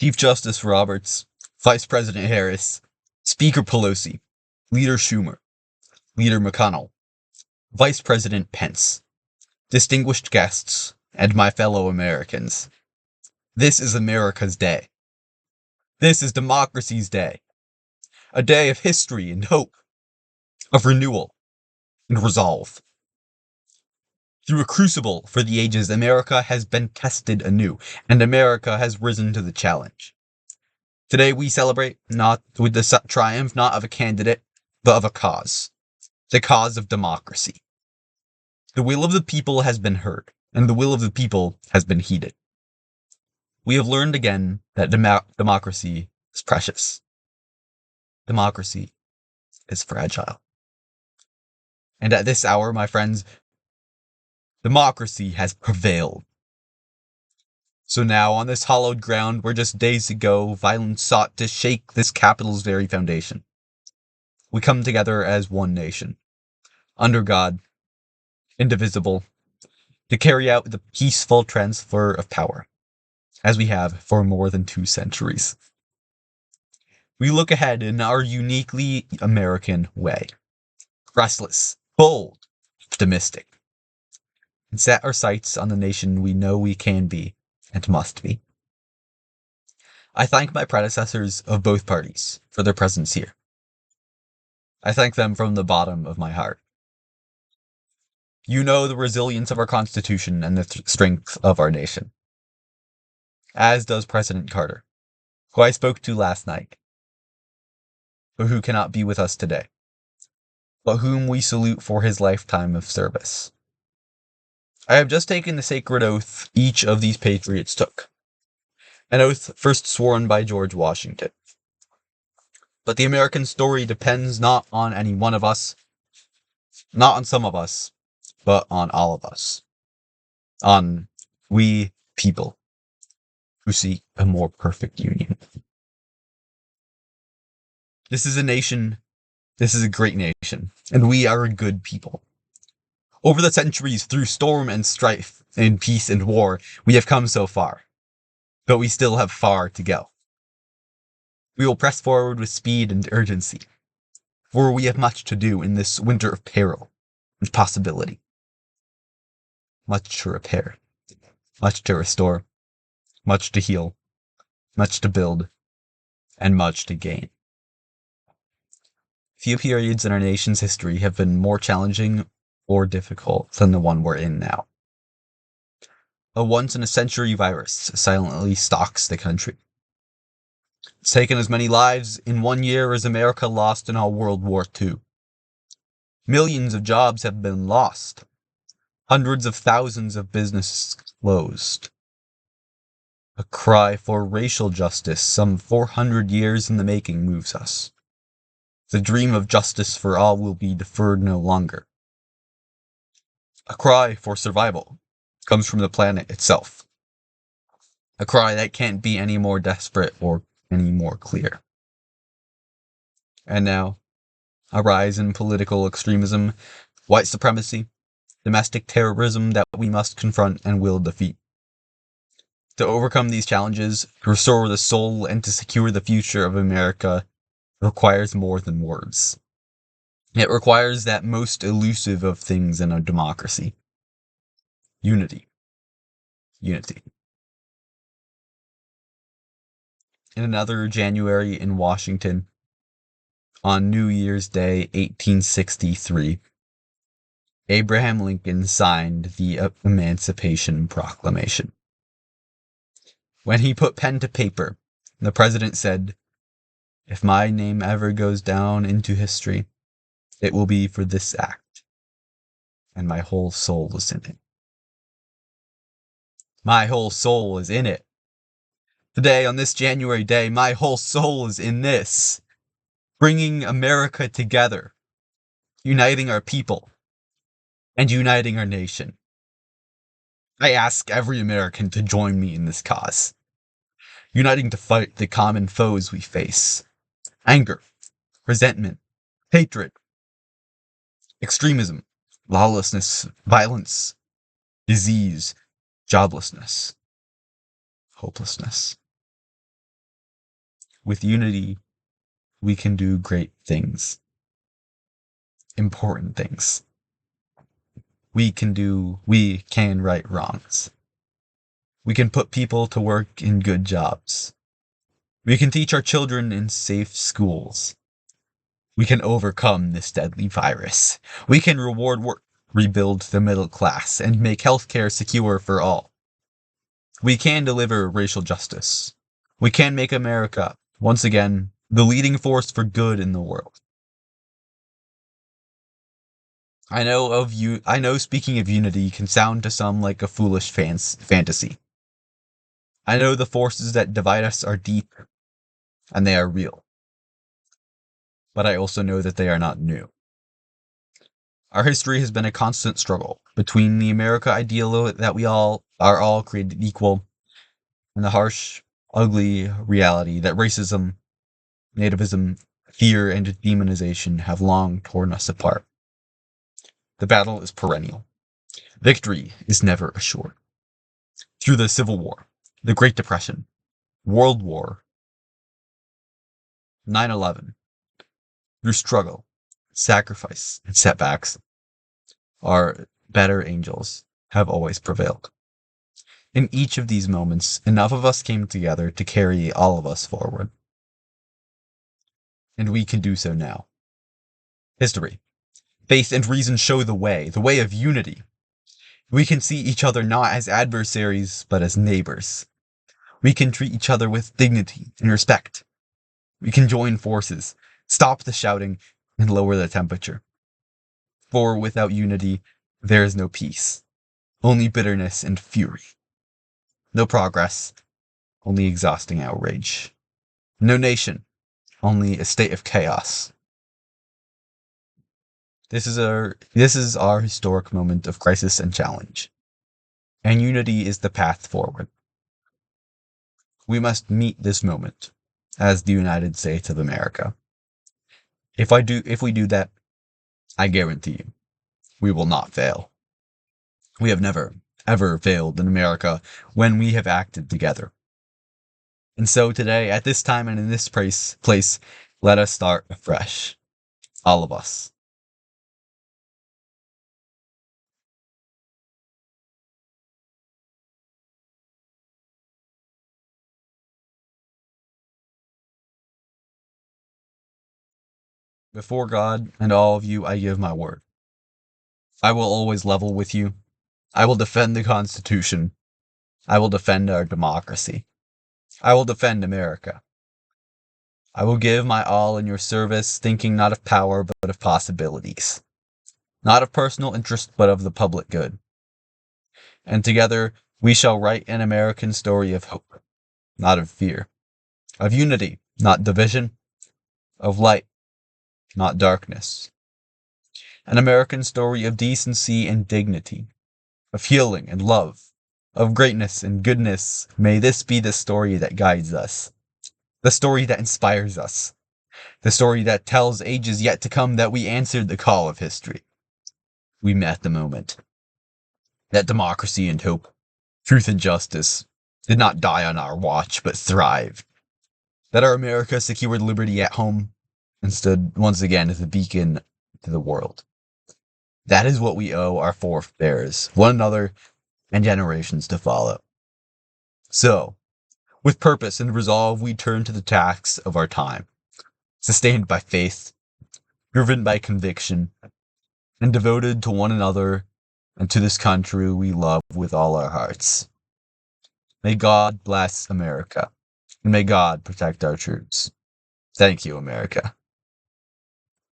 Chief Justice Roberts, Vice President Harris, Speaker Pelosi, Leader Schumer, Leader McConnell, Vice President Pence, distinguished guests, and my fellow Americans. This is America's day. This is democracy's day. A day of history and hope, of renewal and resolve. Through a crucible for the ages, America has been tested anew, and America has risen to the challenge. Today we celebrate not with the triumph not of a candidate, but of a cause. The cause of democracy. The will of the people has been heard, and the will of the people has been heeded. We have learned again that democracy is precious. Democracy is fragile. And at this hour, my friends, democracy has prevailed. So now, on this hallowed ground where just days ago violence sought to shake this capital's very foundation, we come together as one nation, under God, indivisible, to carry out the peaceful transfer of power, as we have for more than 2 centuries. We look ahead in our uniquely American way, restless, bold, optimistic, and set our sights on the nation we know we can be and must be. I thank my predecessors of both parties for their presence here. I thank them from the bottom of my heart. You know the resilience of our Constitution and the strength of our nation. As does President Carter, who I spoke to last night, but who cannot be with us today, but whom we salute for his lifetime of service. I have just taken the sacred oath each of these patriots took, an oath first sworn by George Washington. But the American story depends not on any one of us, not on some of us, but on all of us. On we people who seek a more perfect union. This is a great nation, and we are a good people. Over the centuries, through storm and strife, in peace and war, we have come so far, but we still have far to go. We will press forward with speed and urgency, for we have much to do in this winter of peril and possibility. Much to repair, much to restore, much to heal, much to build, and much to gain. Few periods in our nation's history have been more challenging or difficult than the one we're in now. A once-in-a-century virus silently stalks the country. It's taken as many lives in 1 year as America lost in all World War II. Millions of jobs have been lost. Hundreds of thousands of businesses closed. A cry for racial justice some 400 years in the making moves us. The dream of justice for all will be deferred no longer. A cry for survival comes from the planet itself. A cry that can't be any more desperate or any more clear. And now, a rise in political extremism, white supremacy, domestic terrorism that we must confront and will defeat. To overcome these challenges, to restore the soul, and to secure the future of America requires more than words. It requires that most elusive of things in a democracy. Unity. Unity. In another January in Washington, on New Year's Day, 1863, Abraham Lincoln signed the Emancipation Proclamation. When he put pen to paper, the president said, "If my name ever goes down into history, it will be for this act, and my whole soul is in it." My whole soul is in it. Today, on this January day, my whole soul is in this. Bringing America together, uniting our people, and uniting our nation. I ask every American to join me in this cause, uniting to fight the common foes we face: anger, resentment, hatred, extremism, lawlessness, violence, disease, joblessness, hopelessness. With unity, we can do great things, important things. We can right wrongs. We can put people to work in good jobs. We can teach our children in safe schools. We can overcome this deadly virus. We can reward work, rebuild the middle class, and make healthcare secure for all. We can deliver racial justice. We can make America, once again, the leading force for good in the world. I know speaking of unity can sound to some like a foolish fantasy. I know the forces that divide us are deep, and they are real. But I also know that they are not new. Our history has been a constant struggle between the America ideal that we all are all created equal and the harsh, ugly reality that racism, nativism, fear, and demonization have long torn us apart. The battle is perennial. Victory is never assured. Through the Civil War, the Great Depression, World War, 9/11, through struggle, sacrifice, and setbacks, our better angels have always prevailed. In each of these moments, enough of us came together to carry all of us forward. And we can do so now. History, faith, and reason show the way of unity. We can see each other not as adversaries, but as neighbors. We can treat each other with dignity and respect. We can join forces, stop the shouting, and lower the temperature. For without unity, there is no peace, only bitterness and fury. No progress, only exhausting outrage. No nation, only a state of chaos. This is our historic moment of crisis and challenge. And unity is the path forward. We must meet this moment as the United States of America. If we do that, I guarantee you, we will not fail. We have never, ever failed in America when we have acted together. And so today, at this time and in this place, let us start afresh. All of us. Before God and all of you, I give my word. I will always level with you. I will defend the Constitution. I will defend our democracy. I will defend America. I will give my all in your service, thinking not of power, but of possibilities. Not of personal interest, but of the public good. And together, we shall write an American story of hope, not of fear. Of unity, not division. Of light, not darkness. An American story of decency and dignity. Of healing and love. Of greatness and goodness. May this be the story that guides us. The story that inspires us. The story that tells ages yet to come that we answered the call of history. We met the moment. That democracy and hope, truth and justice, did not die on our watch, but thrived. That our America secured liberty at home and stood once again as a beacon to the world. That is what we owe our forebears, one another, and generations to follow. So, with purpose and resolve, we turn to the tasks of our time, sustained by faith, driven by conviction, and devoted to one another and to this country we love with all our hearts. May God bless America, and may God protect our troops. Thank you, America.